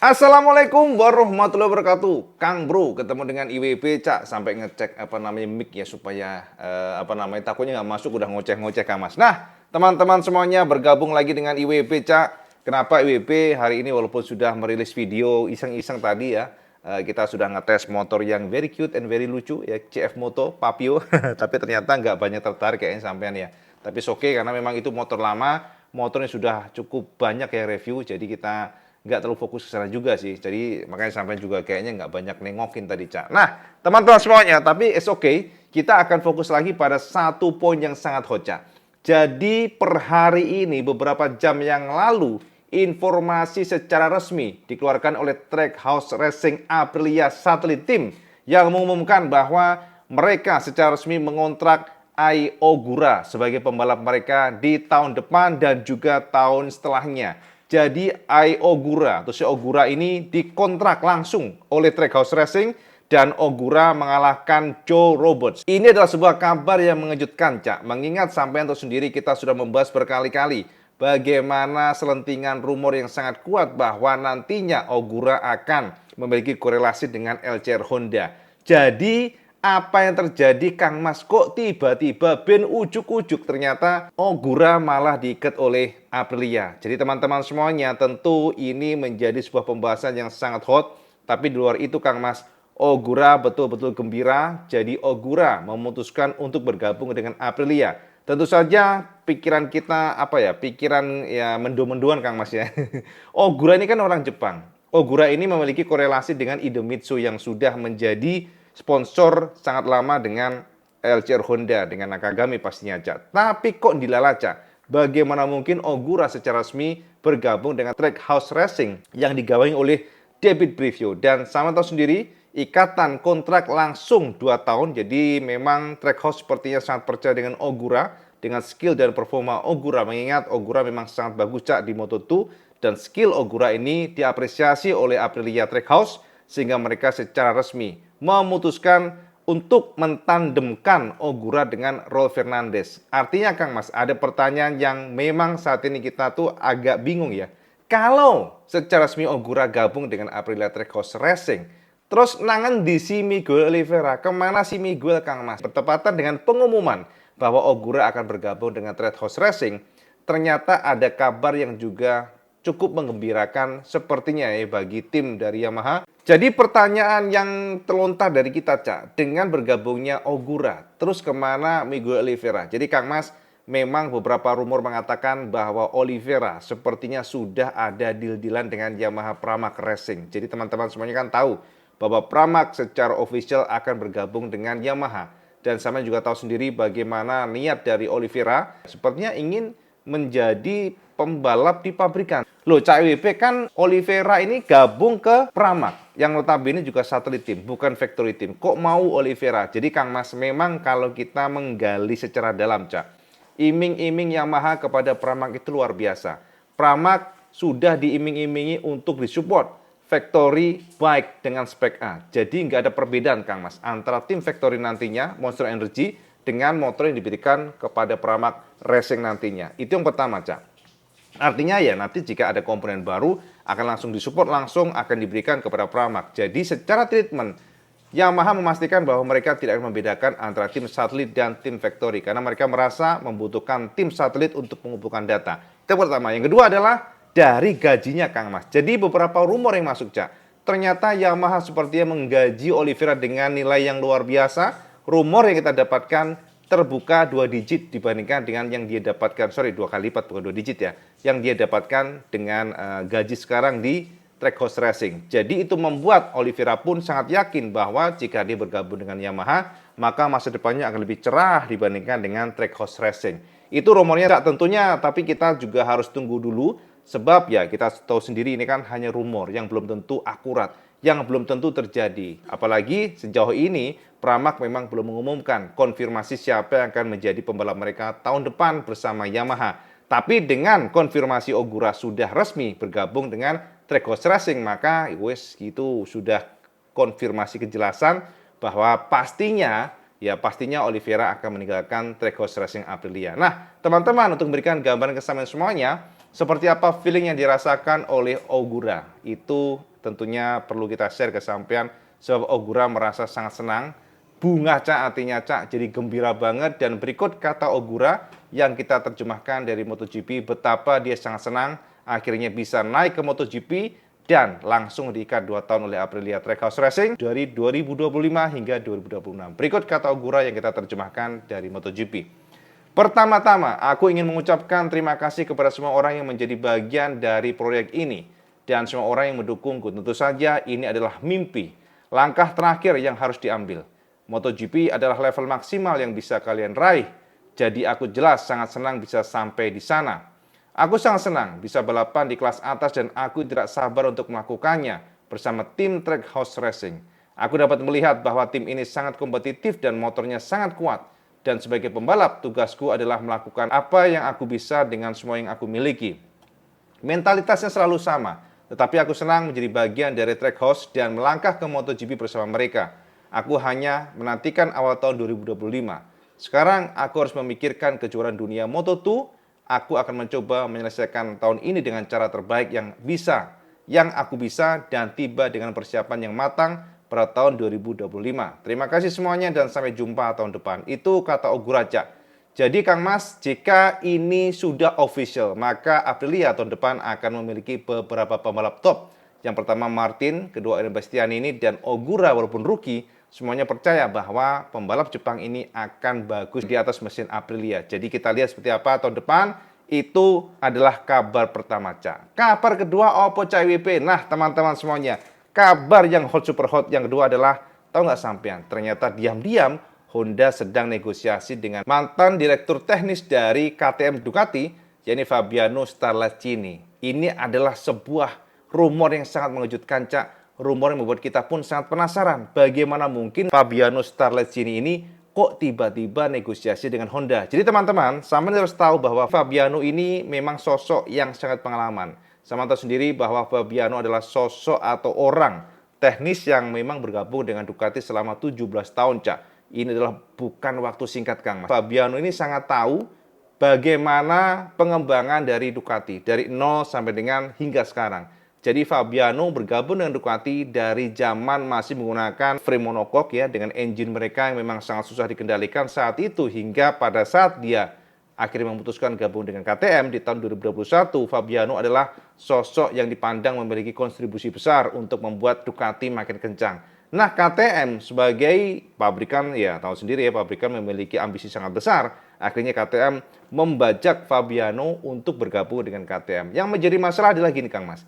Assalamualaikum warahmatullahi wabarakatuh. Kang Bro ketemu dengan IWB Cak sampai ngecek mic ya supaya takutnya nggak masuk udah ngoceh-ngoceh Kang Mas. Nah, teman-teman semuanya bergabung lagi dengan IWB Cak. Kenapa IWB hari ini walaupun sudah merilis video iseng-iseng tadi ya, kita sudah ngetes motor yang very cute and very lucu ya, CF Moto Papio. Tapi ternyata nggak banyak tertarik kayaknya sampean ya. Tapi oke karena memang itu motor lama, motornya sudah cukup banyak ya review, jadi kita nggak terlalu fokus ke sana juga sih. Jadi makanya sampai juga kayaknya nggak banyak nengokin tadi, Cak. Nah, teman-teman semuanya, tapi it's okay. Kita akan fokus lagi pada satu poin yang sangat hot, Cak. Jadi per hari ini, beberapa jam yang lalu, informasi secara resmi dikeluarkan oleh Trackhouse Racing Aprilia Satellite Team yang mengumumkan bahwa mereka secara resmi mengontrak Ai Ogura sebagai pembalap mereka di tahun depan dan juga tahun setelahnya. Jadi Ai Ogura atau si Ogura ini dikontrak langsung oleh Trackhouse Racing dan Ogura mengalahkan Joe Roberts. Ini adalah sebuah kabar yang mengejutkan, Cak. Mengingat sampai untuk sendiri kita sudah membahas berkali-kali bagaimana selentingan rumor yang sangat kuat bahwa nantinya Ogura akan memiliki korelasi dengan LCR Honda. Jadi apa yang terjadi Kang Mas? Kok tiba-tiba ben ujuk-ujuk ternyata Ogura malah diikat oleh Aprilia. Jadi teman-teman semuanya tentu ini menjadi sebuah pembahasan yang sangat hot. Tapi di luar itu Kang Mas, Ogura betul-betul gembira. Jadi Ogura memutuskan untuk bergabung dengan Aprilia. Tentu saja pikiran kita pikiran ya mendo-mendoan Kang Mas ya. Ogura ini kan orang Jepang. Ogura ini memiliki korelasi dengan Idemitsu yang sudah menjadi sponsor sangat lama dengan LCR Honda, dengan Nakagami pastinya, Cak. Tapi kok dilala, Cak? Bagaimana mungkin Ogura secara resmi bergabung dengan Trackhouse Racing yang digawangi oleh David Brivio. Dan sama tahu sendiri, ikatan kontrak langsung 2 tahun. Jadi memang Trackhouse sepertinya sangat percaya dengan Ogura, dengan skill dan performa Ogura. Mengingat Ogura memang sangat bagus, Cak, di Moto2. Dan skill Ogura ini diapresiasi oleh Aprilia Trackhouse sehingga mereka secara resmi memutuskan untuk mentandemkan Ogura dengan Raul Fernandez. Artinya Kang Mas, ada pertanyaan yang memang saat ini kita tuh agak bingung ya. Kalau secara resmi Ogura gabung dengan Aprilia Trackhouse Racing, terus nangan di si Miguel Oliveira, kemana si Miguel Kang Mas? Bertepatan dengan pengumuman bahwa Ogura akan bergabung dengan Trackhouse Racing, ternyata ada kabar yang juga cukup menggembirakan sepertinya ya bagi tim dari Yamaha. Jadi pertanyaan yang terlontar dari kita, Cak, dengan bergabungnya Ogura, terus kemana Miguel Oliveira? Jadi Kang Mas, memang beberapa rumor mengatakan bahwa Oliveira sepertinya sudah ada deal-dealan dengan Yamaha Pramac Racing. Jadi teman-teman semuanya kan tahu bahwa Pramac secara official akan bergabung dengan Yamaha. Dan sama juga tahu sendiri bagaimana niat dari Oliveira, sepertinya ingin menjadi pembalap di pabrikan. Loh, Cak WP kan Oliveira ini gabung ke Pramac, yang notabene juga satelit tim, bukan factory team. Kok mau Oliveira? Jadi Kang Mas, memang kalau kita menggali secara dalam, Cak, iming-iming Yamaha kepada Pramac itu luar biasa. Pramac sudah diiming-imingi untuk disupport factory bike dengan spek A. Jadi nggak ada perbedaan Kang Mas antara tim factory nantinya, Monster Energy, dengan motor yang diberikan kepada Pramac Racing nantinya. Itu yang pertama, Cak. Artinya ya nanti jika ada komponen baru akan langsung disupport, langsung akan diberikan kepada Pramac. Jadi secara treatment, Yamaha memastikan bahwa mereka tidak akan membedakan antara tim satelit dan tim factory. Karena mereka merasa membutuhkan tim satelit untuk mengumpulkan data. Itu yang pertama. Yang kedua adalah dari gajinya Kang Mas. Jadi beberapa rumor yang masuk, Cak. Ternyata Yamaha sepertinya menggaji Oliveira dengan nilai yang luar biasa. Rumor yang kita dapatkan terbuka 2 digit dibandingkan dengan yang dia dapatkan, 2 kali lipat bukan 2 digit ya, yang dia dapatkan dengan gaji sekarang di Trackhouse Racing. Jadi itu membuat Oliveira pun sangat yakin bahwa jika dia bergabung dengan Yamaha, maka masa depannya akan lebih cerah dibandingkan dengan Trackhouse Racing. Itu rumornya tentunya, tapi kita juga harus tunggu dulu, sebab ya kita tahu sendiri ini kan hanya rumor yang belum tentu akurat, yang belum tentu terjadi. Apalagi sejauh ini Pramac memang belum mengumumkan konfirmasi siapa yang akan menjadi pembalap mereka tahun depan bersama Yamaha. Tapi dengan konfirmasi Ogura sudah resmi bergabung dengan Trackhouse Racing, maka itu sudah konfirmasi kejelasan bahwa pastinya Oliveira akan meninggalkan Trackhouse Racing Aprilia. Nah, teman-teman, untuk memberikan gambaran kesamaan semuanya, seperti apa feeling yang dirasakan oleh Ogura? Itu tentunya perlu kita share ke sampean sebab Ogura merasa sangat senang. Bunga Cak artinya Cak jadi gembira banget, dan berikut kata Ogura yang kita terjemahkan dari MotoGP betapa dia sangat senang akhirnya bisa naik ke MotoGP dan langsung diikat 2 tahun oleh Aprilia Trackhouse Racing dari 2025 hingga 2026. Berikut kata Ogura yang kita terjemahkan dari MotoGP. Pertama-tama, aku ingin mengucapkan terima kasih kepada semua orang yang menjadi bagian dari proyek ini dan semua orang yang mendukungku. Tentu saja ini adalah mimpi, langkah terakhir yang harus diambil. MotoGP adalah level maksimal yang bisa kalian raih. Jadi aku jelas sangat senang bisa sampai di sana. Aku sangat senang bisa balapan di kelas atas dan aku tidak sabar untuk melakukannya bersama tim Trackhouse Racing. Aku dapat melihat bahwa tim ini sangat kompetitif dan motornya sangat kuat. Dan sebagai pembalap, tugasku adalah melakukan apa yang aku bisa dengan semua yang aku miliki. Mentalitasnya selalu sama, tetapi aku senang menjadi bagian dari Trackhouse dan melangkah ke MotoGP bersama mereka. Aku hanya menantikan awal tahun 2025. Sekarang aku harus memikirkan kejuaraan dunia Moto2. Aku akan mencoba menyelesaikan tahun ini dengan cara terbaik yang aku bisa dan tiba dengan persiapan yang matang pada tahun 2025. Terima kasih semuanya dan sampai jumpa tahun depan. Itu kata Ogura Cak. Jadi Kang Mas, jika ini sudah official, maka Aprilia tahun depan akan memiliki beberapa pembalap top. Yang pertama Martin, kedua Enea Bastianini ini, dan Ogura walaupun rookie, semuanya percaya bahwa pembalap Jepang ini akan bagus di atas mesin Aprilia. Jadi kita lihat seperti apa tahun depan. Itu adalah kabar pertama Cak. Kabar kedua Oppo Cak IWP. Nah teman-teman semuanya, kabar yang super hot yang kedua adalah, tahu nggak sampean, ternyata diam-diam Honda sedang negosiasi dengan mantan direktur teknis dari KTM Ducati, yakni Fabiano Starlacini. Ini adalah sebuah rumor yang sangat mengejutkan Cak. Rumor yang membuat kita pun sangat penasaran bagaimana mungkin Fabiano Starlacini ini kok tiba-tiba negosiasi dengan Honda. Jadi teman-teman, sampean harus tahu bahwa Fabiano ini memang sosok yang sangat pengalaman. Sama tahu sendiri bahwa Fabiano adalah sosok atau orang teknis yang memang bergabung dengan Ducati selama 17 tahun, Cak. Ini adalah bukan waktu singkat, Kang Mas. Fabiano ini sangat tahu bagaimana pengembangan dari Ducati dari nol sampai dengan hingga sekarang. Jadi Fabiano bergabung dengan Ducati dari zaman masih menggunakan frame monocoque ya, dengan engine mereka yang memang sangat susah dikendalikan saat itu, hingga pada saat dia akhirnya memutuskan gabung dengan KTM di tahun 2021, Fabiano adalah sosok yang dipandang memiliki kontribusi besar untuk membuat Ducati makin kencang. Nah, KTM sebagai pabrikan, ya tahu sendiri ya, pabrikan memiliki ambisi sangat besar. Akhirnya KTM membajak Fabiano untuk bergabung dengan KTM. Yang menjadi masalah adalah gini, Kang Mas.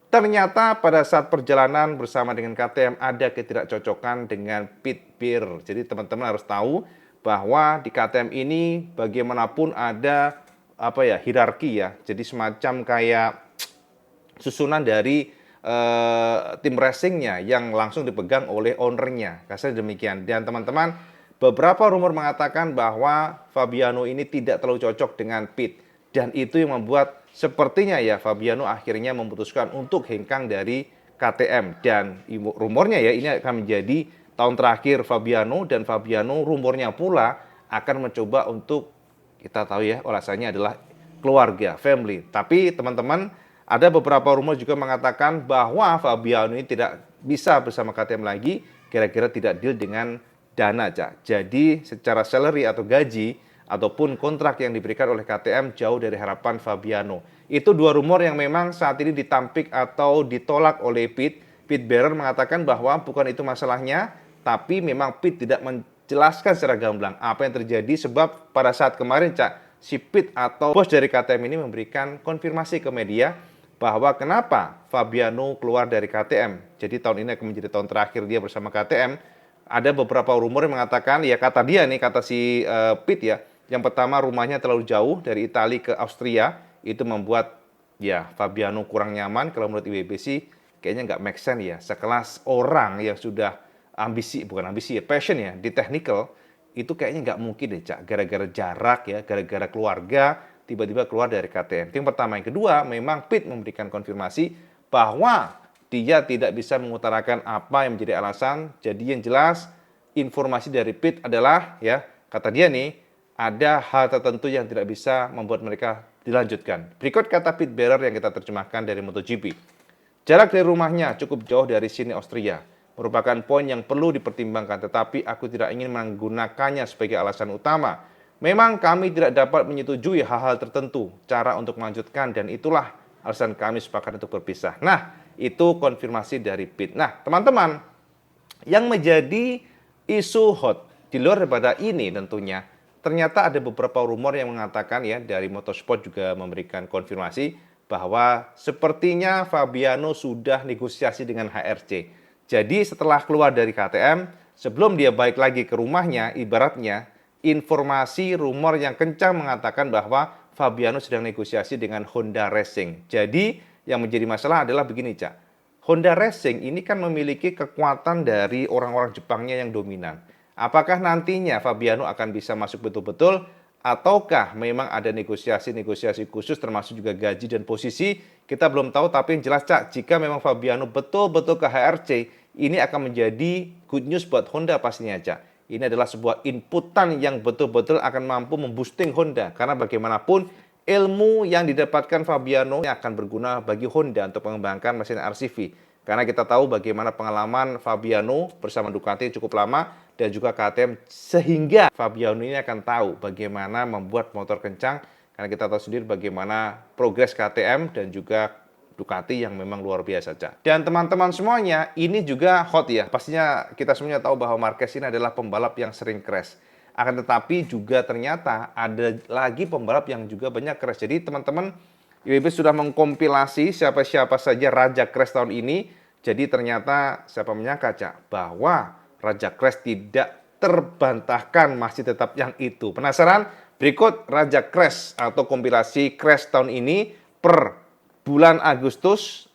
Ternyata pada saat perjalanan bersama dengan KTM ada ketidakcocokan dengan pit bear. Jadi teman-teman harus tahu bahwa di KTM ini bagaimanapun ada hierarki ya. Jadi semacam kayak susunan dari tim racingnya yang langsung dipegang oleh ownernya. Kasarnya demikian. Dan teman-teman, beberapa rumor mengatakan bahwa Fabiano ini tidak terlalu cocok dengan pit. Dan itu yang membuat sepertinya ya Fabiano akhirnya memutuskan untuk hengkang dari KTM. Dan rumornya ya ini akan menjadi tahun terakhir Fabiano, dan Fabiano rumornya pula akan mencoba untuk, kita tahu ya alasannya adalah keluarga, family. Tapi teman-teman, ada beberapa rumor juga mengatakan bahwa Fabiano ini tidak bisa bersama KTM lagi, kira-kira tidak deal dengan dana, Cak. Jadi secara salary atau gaji ataupun kontrak yang diberikan oleh KTM jauh dari harapan Fabiano. Itu dua rumor yang memang saat ini ditampik atau ditolak oleh Pit. Pit Bearer mengatakan bahwa bukan itu masalahnya, tapi memang Pit tidak menjelaskan secara gamblang apa yang terjadi, sebab pada saat kemarin Cak, si Pit atau bos dari KTM ini memberikan konfirmasi ke media bahwa kenapa Fabiano keluar dari KTM. Jadi tahun ini akan menjadi tahun terakhir dia bersama KTM. Ada beberapa rumor yang mengatakan, ya kata dia nih, kata si Pit ya, yang pertama rumahnya terlalu jauh dari Italia ke Austria, itu membuat ya Fabiano kurang nyaman. Kalau menurut IWB sih kayaknya nggak make sense ya, sekelas orang yang sudah passion ya di technical, itu kayaknya nggak mungkin deh Cak, gara-gara jarak ya, gara-gara keluarga tiba-tiba keluar dari KTM. Itu yang pertama. Yang kedua, memang Pit memberikan konfirmasi bahwa dia tidak bisa mengutarakan apa yang menjadi alasan. Jadi yang jelas informasi dari Pit adalah ya, kata dia nih, ada hal tertentu yang tidak bisa membuat mereka dilanjutkan. Berikut kata Pit Bearer yang kita terjemahkan dari MotoGP. Jarak dari rumahnya cukup jauh dari sini Austria. Merupakan poin yang perlu dipertimbangkan, tetapi aku tidak ingin menggunakannya sebagai alasan utama. Memang kami tidak dapat menyetujui hal-hal tertentu, cara untuk melanjutkan, dan itulah alasan kami sepakat untuk berpisah. Nah, itu konfirmasi dari Pit. Nah, teman-teman, yang menjadi isu hot di luar daripada ini tentunya, ternyata ada beberapa rumor yang mengatakan ya, dari Motorsport juga memberikan konfirmasi bahwa sepertinya Fabiano sudah negosiasi dengan HRC. Jadi setelah keluar dari KTM, sebelum dia balik lagi ke rumahnya, ibaratnya informasi rumor yang kencang mengatakan bahwa Fabiano sedang negosiasi dengan Honda Racing. Jadi yang menjadi masalah adalah begini, Cak. Honda Racing ini kan memiliki kekuatan dari orang-orang Jepangnya yang dominan. Apakah nantinya Fabiano akan bisa masuk betul-betul, ataukah memang ada negosiasi-negosiasi khusus termasuk juga gaji dan posisi, kita belum tahu. Tapi yang jelas, Cak, jika memang Fabiano betul-betul ke HRC, ini akan menjadi good news buat Honda pastinya, Cak. Ini adalah sebuah inputan yang betul-betul akan mampu memboosting Honda, karena bagaimanapun ilmu yang didapatkan Fabiano akan berguna bagi Honda untuk mengembangkan mesin RCV. Karena kita tahu bagaimana pengalaman Fabiano bersama Ducati cukup lama dan juga KTM, sehingga Fabiano ini akan tahu bagaimana membuat motor kencang. Karena kita tahu sendiri bagaimana progres KTM dan juga Ducati yang memang luar biasa, Cak. Dan teman-teman semuanya, ini juga hot ya. Pastinya kita semuanya tahu bahwa Marquez ini adalah pembalap yang sering crash. Akan tetapi juga ternyata ada lagi pembalap yang juga banyak crash. Jadi teman-teman, IWB sudah mengkompilasi siapa-siapa saja raja crash tahun ini. Jadi ternyata siapa menyangka, Cak, bahwa raja crash tidak terbantahkan, masih tetap yang itu. Penasaran? Berikut raja crash atau kompilasi crash tahun ini per bulan Agustus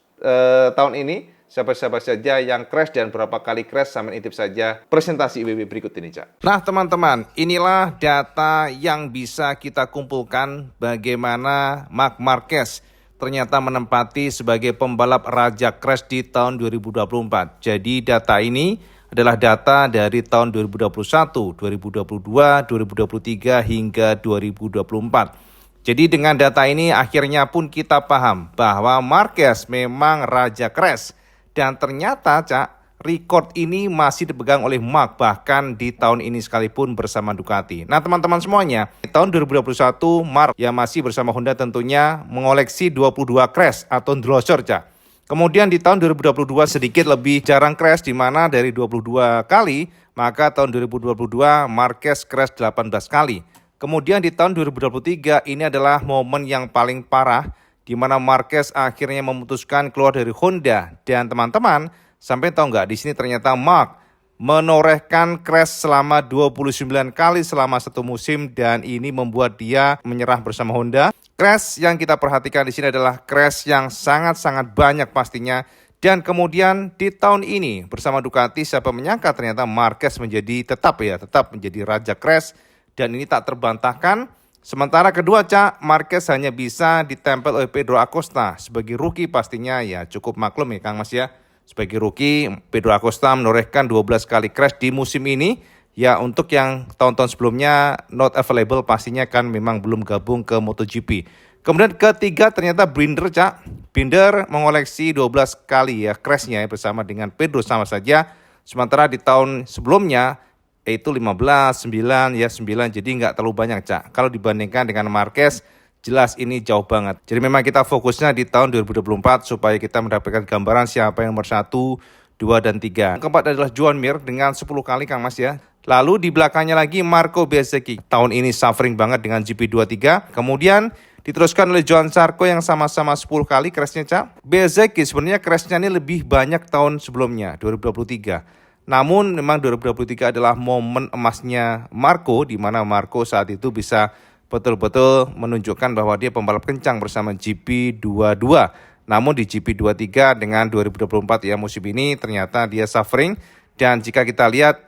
tahun ini. Siapa-siapa saja yang crash dan berapa kali crash, sampai intip saja presentasi IWB berikut ini, Cak. Nah, teman-teman, inilah data yang bisa kita kumpulkan bagaimana Marc Marquez ternyata menempati sebagai pembalap raja crash di tahun 2024. Jadi data ini adalah data dari tahun 2021, 2022, 2023 hingga 2024. Jadi dengan data ini akhirnya pun kita paham bahwa Marquez memang raja crash. Dan ternyata, Cak, record ini masih dipegang oleh Marc bahkan di tahun ini sekalipun bersama Ducati. Nah, teman-teman semuanya, di tahun 2021 Marc yang masih bersama Honda tentunya mengoleksi 22 crash atau drosser, Cak. Kemudian di tahun 2022 sedikit lebih jarang crash, di mana dari 22 kali, maka tahun 2022 Marquez crash 18 kali. Kemudian di tahun 2023 ini adalah momen yang paling parah, di mana Marquez akhirnya memutuskan keluar dari Honda. Dan teman-teman, sampai tahu nggak, di sini ternyata Marc menorehkan crash selama 29 kali selama satu musim, dan ini membuat dia menyerah bersama Honda. Crash yang kita perhatikan di sini adalah crash yang sangat-sangat banyak pastinya. Dan kemudian di tahun ini bersama Ducati, siapa menyangka ternyata Marquez tetap menjadi raja crash, dan ini tak terbantahkan. Sementara kedua, Cak, Marquez hanya bisa ditempel oleh Pedro Acosta. Sebagai rookie pastinya ya cukup maklum ya, Kang Mas ya. Sebagai rookie, Pedro Acosta menorehkan 12 kali crash di musim ini. Ya, untuk yang tahun-tahun sebelumnya not available pastinya kan memang belum gabung ke MotoGP. Kemudian ketiga ternyata Binder, Cak. Binder mengoleksi 12 kali ya crashnya ya, bersama dengan Pedro sama saja. Sementara di tahun sebelumnya itu 15, 9, ya 9, jadi nggak terlalu banyak, Cak. Kalau dibandingkan dengan Marquez, jelas ini jauh banget. Jadi memang kita fokusnya di tahun 2024 supaya kita mendapatkan gambaran siapa yang nomor 1, 2, dan 3. Yang keempat adalah Joan Mir dengan 10 kali, Kang Mas ya. Lalu di belakangnya lagi Marco Bezzecchi. Tahun ini suffering banget dengan GP23. Kemudian diteruskan oleh Johann Zarco yang sama-sama 10 kali crashnya, Cak. Bezzecchi sebenarnya crashnya ini lebih banyak tahun sebelumnya, 2023. Namun memang 2023 adalah momen emasnya Marco, di mana Marco saat itu bisa betul-betul menunjukkan bahwa dia pembalap kencang bersama GP22. Namun di GP23 dengan 2024 ya musim ini ternyata dia suffering. Dan jika kita lihat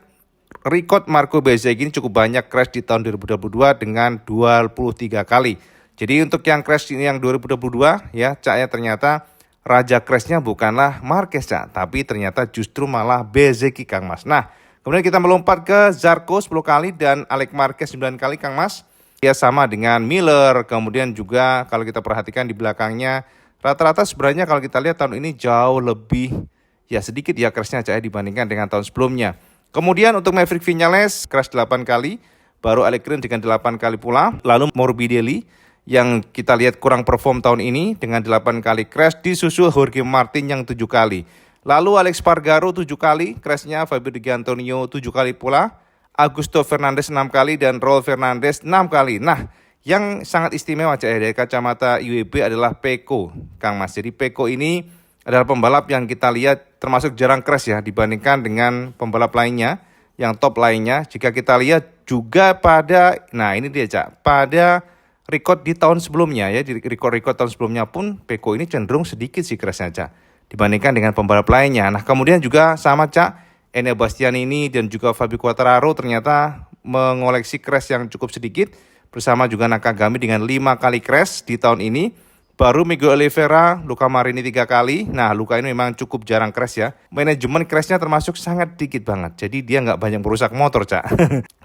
record Marco Bezzecchi ini cukup banyak crash di tahun 2022 dengan 23 kali. Jadi untuk yang crash ini yang 2022 ya, Cak, ya ternyata raja crashnya bukanlah Marquez, Cak, tapi ternyata justru malah Bezzecchi, Kang Mas. Nah, kemudian kita melompat ke Zarco 10 kali dan Alex Marquez 9 kali, Kang Mas. Dia sama dengan Miller, kemudian juga kalau kita perhatikan di belakangnya Rata-rata sebenarnya kalau kita lihat tahun ini jauh lebih ya sedikit ya crashnya Cak ya, dibandingkan dengan tahun sebelumnya. Kemudian untuk Maverick Vinales crash 8 kali, baru Alex Green dengan 8 kali pula. Lalu Morbidelli yang kita lihat kurang perform tahun ini dengan 8 kali crash, disusul Jorge Martin yang 7 kali. Lalu Alex Spargaro 7 kali crashnya, Fabio Di Giannantonio 7 kali pula, Augusto Fernandez 6 kali dan Raul Fernandez 6 kali. Nah, yang sangat istimewa Cak, dari kacamata IWB adalah Pecco, Kang Mas. Jadi Pecco ini adalah pembalap yang kita lihat termasuk jarang crash ya dibandingkan dengan pembalap lainnya, yang top lainnya. Jika kita lihat juga pada, nah ini dia Cak, pada record di tahun sebelumnya ya, di record tahun sebelumnya pun Pecco ini cenderung sedikit sih crashnya Cak, dibandingkan dengan pembalap lainnya. Nah kemudian juga sama Cak, Enea Bastianini dan juga Fabio Quartararo ternyata mengoleksi crash yang cukup sedikit, bersama juga Nakagami dengan 5 kali crash di tahun ini. Baru Miguel Oliveira, Luca Marini 3 kali. Nah, Luca ini memang cukup jarang crash ya. Manajemen crashnya termasuk sangat dikit banget. Jadi dia nggak banyak merusak motor, Cak.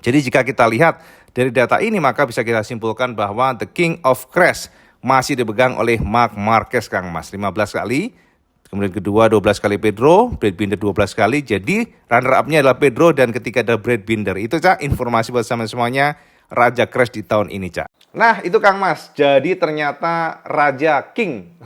Jadi jika kita lihat dari data ini, maka bisa kita simpulkan bahwa the king of crash masih dipegang oleh Marc Marquez, Kang Mas. 15 kali. Kemudian kedua 12 kali Pedro, Brad Binder 12 kali. Jadi runner up-nya adalah Pedro dan ketiga ada Brad Binder. Itu Cak, informasi buat sama semuanya. Raja crash di tahun ini, Cak. Nah, itu Kang Mas. Jadi ternyata Raja King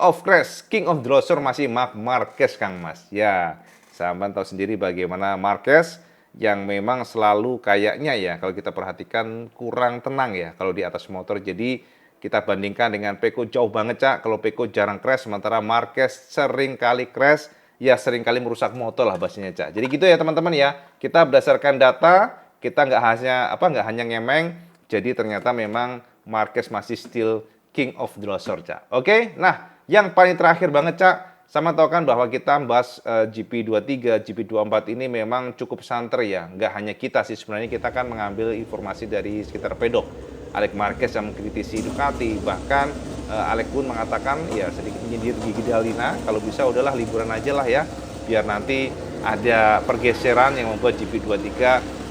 of crash, King of Drosor masih Marc Marquez, Kang Mas. Ya, sahabat tahu sendiri bagaimana Marquez yang memang selalu kayaknya ya, kalau kita perhatikan kurang tenang ya kalau di atas motor. Jadi kita bandingkan dengan Pecco jauh banget, Cak. Kalau Pecco jarang crash, sementara Marquez sering kali crash, ya sering kali merusak motor lah bahasanya, Cak. Jadi gitu ya teman-teman ya. Kita berdasarkan data, kita nggak hanya ngemeng, jadi ternyata memang Marquez masih still king of Drosor, Cak. Oke, nah yang paling terakhir banget, Cak, sama tahu kan bahwa kita bahas GP23, GP24 ini memang cukup santer ya. Nggak hanya kita sih, sebenarnya kita kan mengambil informasi dari sekitar pedok. Alex Marquez yang mengkritisi Ducati, bahkan Alex pun mengatakan ya sedikit menyindir Gigi Dalina, kalau bisa udahlah liburan aja lah ya, biar nanti ada pergeseran yang membuat GP23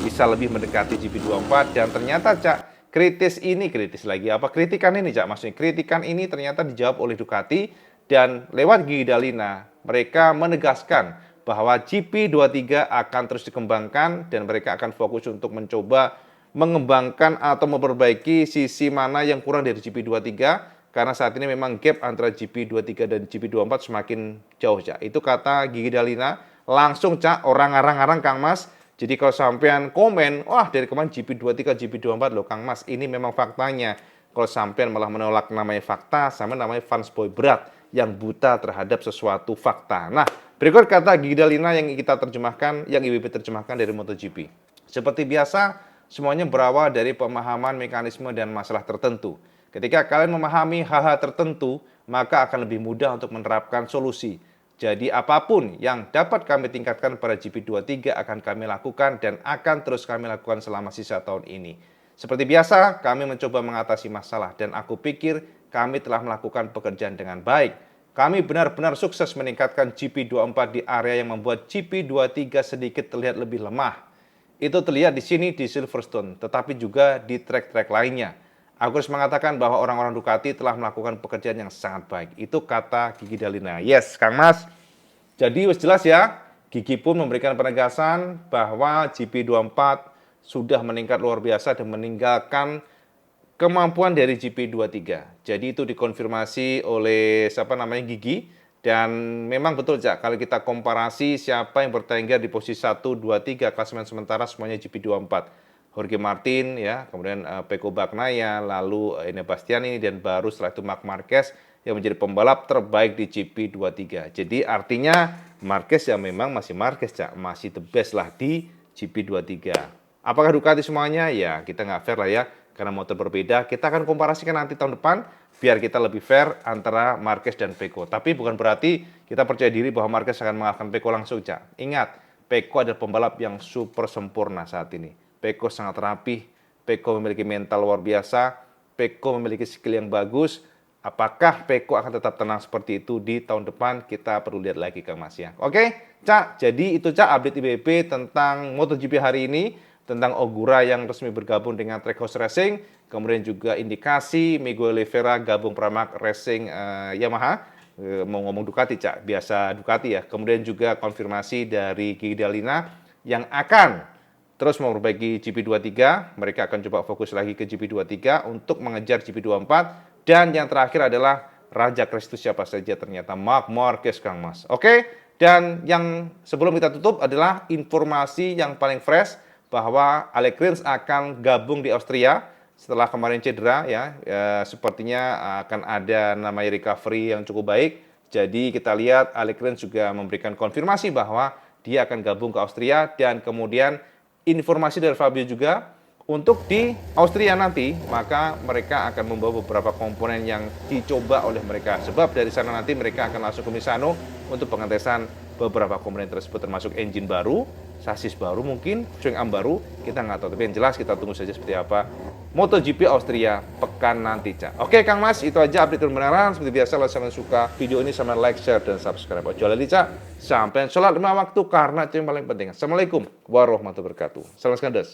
bisa lebih mendekati GP24. Dan ternyata Cak, kritikan ini Cak, maksudnya kritikan ini ternyata dijawab oleh Ducati, dan lewat Gigi Dalina mereka menegaskan bahwa GP23 akan terus dikembangkan dan mereka akan fokus untuk mencoba mengembangkan atau memperbaiki sisi mana yang kurang dari GP23, karena saat ini memang gap antara GP23 dan GP24 semakin jauh, Cak. Itu kata Gigi Dalina. Langsung Cak, orang ngarang-ngarang Kang Mas. Jadi kalau sampean komen, wah dari kemarin GP23, GP24 loh Kang Mas, ini memang faktanya. Kalau sampean malah menolak namanya fakta, sama namanya fansboy berat yang buta terhadap sesuatu fakta. Nah, berikut kata Gigi Dalina yang kita terjemahkan, yang IWB terjemahkan dari MotoGP. Seperti biasa, semuanya berawal dari pemahaman mekanisme dan masalah tertentu. Ketika kalian memahami hal-hal tertentu, maka akan lebih mudah untuk menerapkan solusi. Jadi apapun yang dapat kami tingkatkan pada GP23 akan kami lakukan dan akan terus kami lakukan selama sisa tahun ini. Seperti biasa, kami mencoba mengatasi masalah dan aku pikir kami telah melakukan pekerjaan dengan baik. Kami benar-benar sukses meningkatkan GP24 di area yang membuat GP23 sedikit terlihat lebih lemah. Itu terlihat di sini di Silverstone, tetapi juga di trek-trek lainnya. Aku harus mengatakan bahwa orang-orang Ducati telah melakukan pekerjaan yang sangat baik. Itu kata Gigi Dalina. Yes, Kang Mas. Jadi jelas ya, Gigi pun memberikan penegasan bahwa GP24 sudah meningkat luar biasa dan meninggalkan kemampuan dari GP23. Jadi itu dikonfirmasi oleh Gigi. Dan memang betul, Cak, kalau kita komparasi siapa yang bertengger di posisi 1, 2, 3 klasemen sementara semuanya GP24. Jorge Martin, ya, kemudian Pecco Bagnaia, lalu Enea Bastianini, dan baru setelah itu Marc Marquez yang menjadi pembalap terbaik di GP23. Jadi artinya Marquez ya memang masih Marquez, Cak, masih the best lah di GP23. Apakah Ducati semuanya? Ya kita nggak fair lah ya, karena motor berbeda. Kita akan komparasikan nanti tahun depan, biar kita lebih fair antara Marquez dan Pecco. Tapi bukan berarti kita percaya diri bahwa Marquez akan mengalahkan Pecco langsung, Cak. Ingat, Pecco adalah pembalap yang super sempurna saat ini. Pecco sangat rapih, Pecco memiliki mental luar biasa, Pecco memiliki skill yang bagus. Apakah Pecco akan tetap tenang seperti itu di tahun depan? Kita perlu lihat lagi, Kang Mas ya. Oke, Cak, jadi itu Cak update IBB tentang MotoGP hari ini. tentang Ogura yang resmi bergabung dengan Trackhouse Racing, kemudian juga indikasi Miguel Oliveira gabung Pramac Racing Yamaha, mau ngomong Ducati, Cak, biasa Ducati ya. Kemudian juga konfirmasi dari Gigi Dalina yang akan terus memperbaiki GP23, mereka akan coba fokus lagi ke GP23 untuk mengejar GP24, dan yang terakhir adalah Raja Crash itu siapa saja, ternyata Marc Marquez, Kang Mas. Oke, dan yang sebelum kita tutup adalah informasi yang paling fresh bahwa Alex Rins akan gabung di Austria setelah kemarin cedera ya, sepertinya akan ada namanya recovery yang cukup baik. Jadi kita lihat Alex Rins juga memberikan konfirmasi bahwa dia akan gabung ke Austria, dan kemudian informasi dari Fabio juga untuk di Austria nanti, maka mereka akan membawa beberapa komponen yang dicoba oleh mereka. Sebab dari sana nanti mereka akan langsung ke Misano untuk pengetesan beberapa komponen tersebut, termasuk engine baru, sasis baru mungkin, swing arm baru, kita nggak tahu. Tapi yang jelas kita tunggu saja seperti apa MotoGP Austria pekan nanti, Cak. Oke, Kang Mas, itu aja update kebenaran. Seperti biasa, kalau kalian suka video ini, sama like, share, dan subscribe. Jual lagi, Cak. Sampai sholat 5 waktu, karena itu yang paling penting. Assalamualaikum warahmatullahi wabarakatuh. Salam Skandas.